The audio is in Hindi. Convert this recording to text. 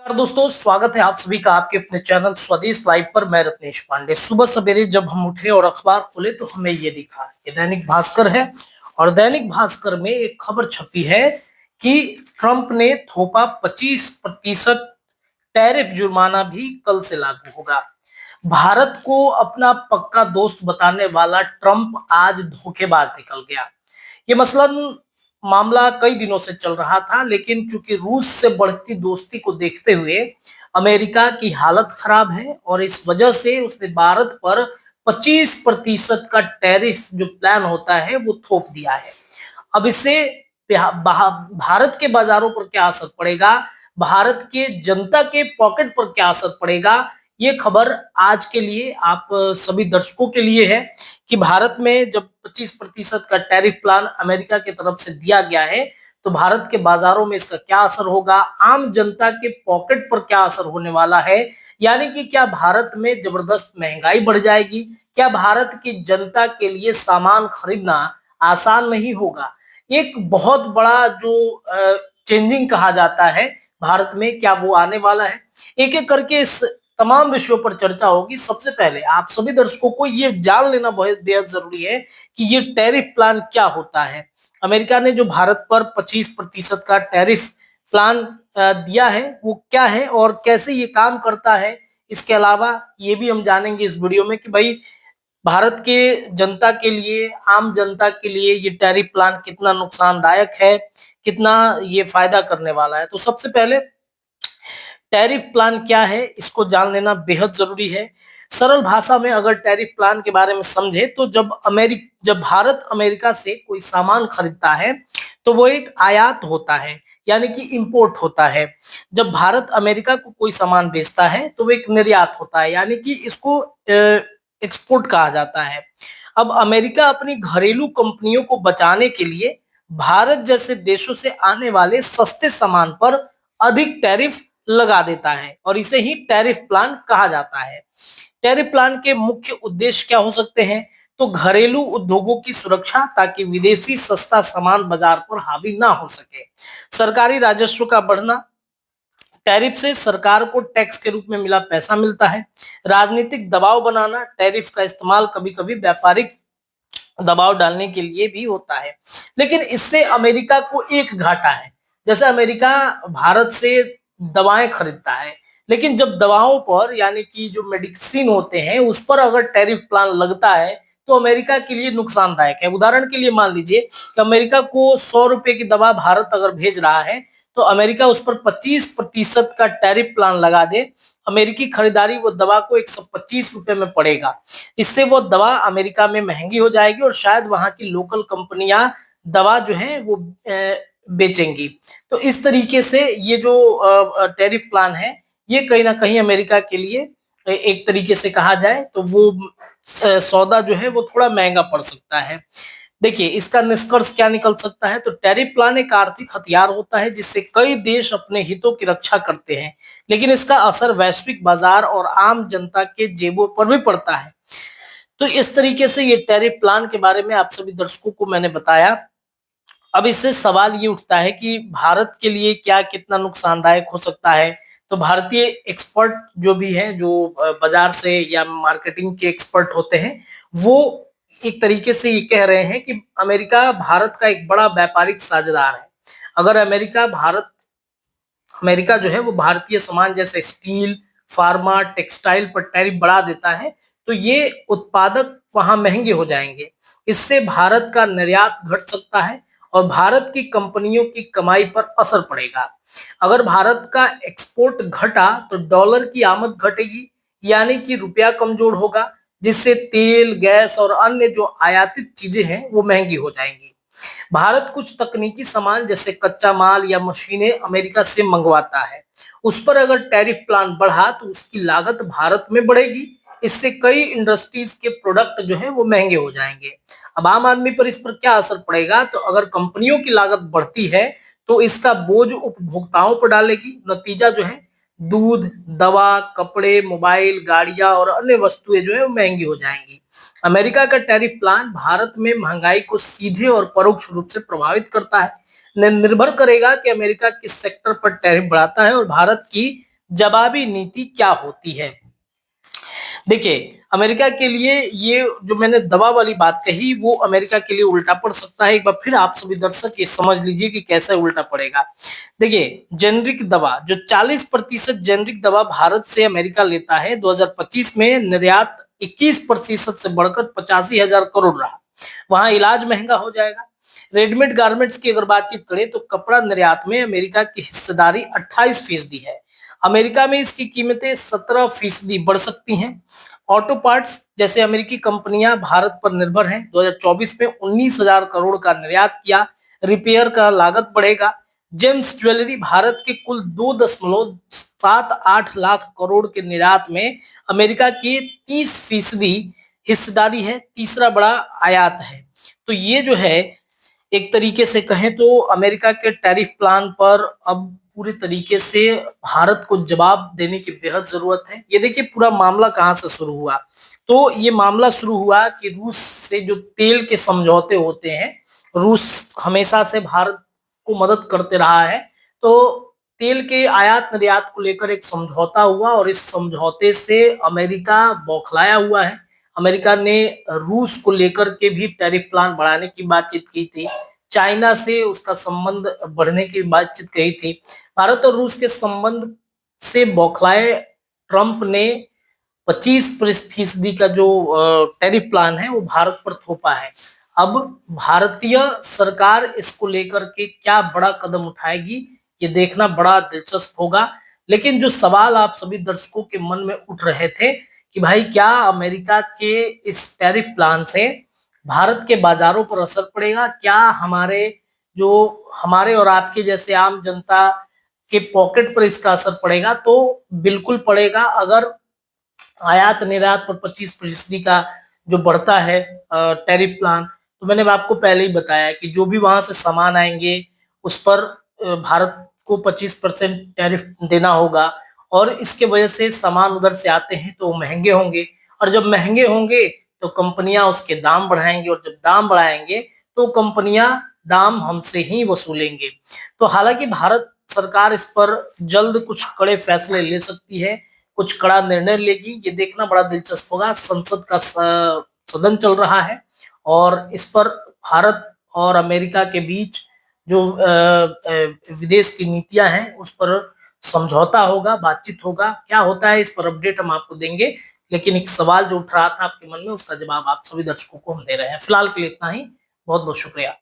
दोस्तों, स्वागत है आप सभी का आपके अपने चैनल स्वदेश लाइव पर। मैं रत्नेश पांडे। सुबह सवेरे जब हम उठे और अखबार खोले तो हमें ये दिखा, ये दैनिक भास्कर है और दैनिक भास्कर में एक खबर छपी है कि ट्रंप ने थोपा 25% टैरिफ जुर्माना भी कल से लागू होगा। भारत को अपना पक्का दोस्त बताने वाला ट्रंप आज धोखेबाज निकल गया। ये मसलन मामला कई दिनों से चल रहा था, लेकिन चूंकि रूस से बढ़ती दोस्ती को देखते हुए अमेरिका की हालत खराब है और इस वजह से उसने भारत पर 25% का टैरिफ जो प्लान होता है वो थोप दिया है। अब इससे भारत के बाजारों पर क्या असर पड़ेगा, भारत के जनता के पॉकेट पर क्या असर पड़ेगा, ये खबर आज के लिए आप सभी दर्शकों के लिए है कि भारत में जब 25% का टैरिफ प्लान अमेरिका की तरफ से दिया गया है तो भारत के बाजारों में इसका क्या असर होगा, आम जनता के पॉकेट पर क्या असर होने वाला है। यानी कि क्या भारत में जबरदस्त महंगाई बढ़ जाएगी, क्या भारत की जनता के लिए सामान खरीदना आसान नहीं होगा। एक बहुत बड़ा जो चेंजिंग कहा जाता है भारत में, क्या वो आने वाला है। एक एक करके इस तमाम विषयों पर चर्चा होगी। सबसे पहले आप सभी दर्शकों को ये जान लेना बहुत बेहद जरूरी है कि ये टैरिफ प्लान क्या होता है। अमेरिका ने जो भारत पर 25% का टैरिफ प्लान दिया है वो क्या है और कैसे ये काम करता है। इसके अलावा ये भी हम जानेंगे इस वीडियो में कि भाई भारत के जनता के लिए, आम जनता के लिए ये टैरिफ प्लान कितना नुकसानदायक है, कितना ये फायदा करने वाला है। तो सबसे पहले टैरिफ प्लान क्या है इसको जान लेना बेहद जरूरी है। सरल भाषा में अगर टैरिफ प्लान के बारे में समझे तो जब भारत अमेरिका से कोई सामान खरीदता है तो वो एक आयात होता है, यानी कि इंपोर्ट होता है। जब भारत अमेरिका को कोई सामान बेचता है तो वो एक निर्यात होता है, यानी कि इसको एक्सपोर्ट कहा जाता है। अब अमेरिका अपनी घरेलू कंपनियों को बचाने के लिए भारत जैसे देशों से आने वाले सस्ते सामान पर अधिक टैरिफ लगा देता है और इसे ही टैरिफ प्लान कहा जाता है। टैरिफ प्लान के मुख्य उद्देश्य क्या हो सकते हैं, तो घरेलू उद्योगों की सुरक्षा ताकि विदेशी सस्ता सामान बाजार पर हावी ना हो सके, सरकारी राजस्व का बढ़ना, टैरिफ से सरकार को टैक्स के रूप में मिला पैसा मिलता है, राजनीतिक दबाव बनाना, टैरिफ का इस्तेमाल कभी कभी व्यापारिक दबाव डालने के लिए भी होता है। लेकिन इससे अमेरिका को एक घाटा है। जैसे अमेरिका भारत से दवाएं खरीदता है, लेकिन जब दवाओं पर यानी कि जो मेडिसिन होते हैं उस पर अगर टैरिफ प्लान लगता है तो अमेरिका के लिए नुकसानदायक है। उदाहरण के लिए मान लीजिए कि अमेरिका को 100 रुपए की दवा भारत अगर भेज रहा है तो अमेरिका उस पर 25% का टैरिफ प्लान लगा दे, अमेरिकी खरीदारी वो दवा को 125 रुपए में पड़ेगा। इससे वो दवा अमेरिका में महंगी हो जाएगी और शायद वहां की लोकल कंपनियां दवा जो है वो बेचेंगी। तो इस तरीके से ये जो टैरिफ प्लान है ये कहीं ना कहीं अमेरिका के लिए एक तरीके से कहा जाए तो वो सौदा जो है वो थोड़ा महंगा पड़ सकता है। देखिए इसका निष्कर्ष क्या निकल सकता है, तो टैरिफ प्लान एक आर्थिक हथियार होता है जिससे कई देश अपने हितों की रक्षा करते हैं, लेकिन इसका असर वैश्विक बाजार और आम जनता के जेबों पर भी पड़ता है। तो इस तरीके से ये टैरिफ प्लान के बारे में आप सभी दर्शकों को मैंने बताया। अब इससे सवाल ये उठता है कि भारत के लिए क्या कितना नुकसानदायक हो सकता है। तो भारतीय एक्सपर्ट जो भी हैं, जो बाजार से या मार्केटिंग के एक्सपर्ट होते हैं, वो एक तरीके से ये कह रहे हैं कि अमेरिका भारत का एक बड़ा व्यापारिक साझेदार है। अगर अमेरिका जो है वो भारतीय सामान जैसे स्टील, फार्मा, टेक्सटाइल पर टैरिफ बढ़ा देता है तो ये उत्पादक वहां महंगे हो जाएंगे। इससे भारत का निर्यात घट सकता है और भारत की कंपनियों की कमाई पर असर पड़ेगा। अगर भारत का एक्सपोर्ट घटा तो डॉलर की आमद घटेगी, यानी कि रुपया कमजोर होगा, जिससे तेल, गैस और अन्य जो आयातित चीजें हैं वो महंगी हो जाएंगी। भारत कुछ तकनीकी सामान जैसे कच्चा माल या मशीनें अमेरिका से मंगवाता है, उस पर अगर टैरिफ प्लान बढ़ा तो उसकी लागत भारत में बढ़ेगी। इससे कई इंडस्ट्रीज के प्रोडक्ट जो है वो महंगे हो जाएंगे। अब आम आदमी पर इस पर क्या असर पड़ेगा, तो अगर कंपनियों की लागत बढ़ती है तो इसका बोझ उपभोक्ताओं पर डालेगी। नतीजा जो है दूध, दवा, कपड़े, मोबाइल, गाड़ियां और अन्य वस्तुएं जो है वो महंगी हो जाएंगी। अमेरिका का टैरिफ प्लान भारत में महंगाई को सीधे और परोक्ष रूप से प्रभावित करता है। निर्भर करेगा कि अमेरिका किस सेक्टर पर टैरिफ बढ़ाता है और भारत की जवाबी नीति क्या होती है। देखिए, अमेरिका के लिए ये जो मैंने दवा वाली बात कही वो अमेरिका के लिए उल्टा पड़ सकता है। एक बार फिर आप सभी दर्शक ये समझ लीजिए कि कैसे उल्टा पड़ेगा। देखिए, जेनरिक दवा जो 40% जेनरिक दवा भारत से अमेरिका लेता है, 2025 में निर्यात 21% से बढ़कर 85,000 करोड़ रहा। वहां इलाज महंगा हो जाएगा। रेडीमेड गारमेंट्स की अगर बातचीत करें तो कपड़ा निर्यात में अमेरिका की हिस्सेदारी 28% है। अमेरिका में इसकी कीमतें 17% बढ़ सकती हैं। ऑटो पार्ट्स जैसे अमेरिकी कंपनियां भारत पर निर्भर हैं। 2024 में 19,000 करोड़ का निर्यात किया। रिपेयर का लागत बढ़ेगा। जेम्स ज्वेलरी भारत के कुल 2.78 लाख करोड़ के निर्यात में अमेरिका की 30% हिस्सेदारी है। तीसरा बड़ा आयात है। तो ये जो है एक तरीके से कहें तो अमेरिका के टैरिफ प्लान पर अब पूरी तरीके से भारत को जवाब देने की बेहद जरूरत है। ये देखिए पूरा मामला कहां से शुरू हुआ। तो ये मामला शुरू हुआ कि रूस से जो तेल के समझौते होते हैं, रूस हमेशा से भारत को मदद करते रहा है। तो तेल के आयात निर्यात को लेकर एक समझौता हुआ और इस समझौते से अमेरिका बौखलाया हुआ है। अमेरिका ने रूस को लेकर के भी टैरिफ प्लान बढ़ाने की बातचीत की थी। चाइना से उसका संबंध बढ़ने की बातचीत कही थी। भारत और रूस के संबंध से बौखलाए ट्रंप ने 25% का जो टैरिफ प्लान है वो भारत पर थोपा है। अब भारतीय सरकार इसको लेकर के क्या बड़ा कदम उठाएगी ये देखना बड़ा दिलचस्प होगा। लेकिन जो सवाल आप सभी दर्शकों के मन में उठ रहे थे कि भाई क्या अमेरिका के इस टैरिफ प्लान से भारत के बाजारों पर असर पड़ेगा, क्या हमारे और आपके जैसे आम जनता के पॉकेट पर इसका असर पड़ेगा। तो बिल्कुल पड़ेगा। अगर आयात निर्यात पर 25% का जो बढ़ता है टैरिफ प्लान, तो मैंने आपको पहले ही बताया कि जो भी वहां से सामान आएंगे उस पर भारत को 25% टैरिफ देना होगा। और इसके वजह से सामान उधर से आते हैं तो महंगे होंगे, और जब महंगे होंगे तो कंपनियां उसके दाम बढ़ाएंगे, और जब दाम बढ़ाएंगे तो कंपनियां दाम हमसे ही वसूलेंगे। तो हालांकि भारत सरकार इस पर जल्द कुछ कड़े फैसले ले सकती है, कुछ कड़ा निर्णय लेगी। ये देखना बड़ा दिलचस्प होगा। संसद का सदन चल रहा है और इस पर भारत और अमेरिका के बीच जो विदेश की नीतियां हैं उस पर समझौता होगा, बातचीत होगा। क्या होता है इस पर अपडेट हम आपको देंगे। लेकिन एक सवाल जो उठ रहा था आपके मन में उसका जवाब आप सभी दर्शकों को हम दे रहे हैं। फिलहाल के लिए इतना ही। बहुत बहुत शुक्रिया।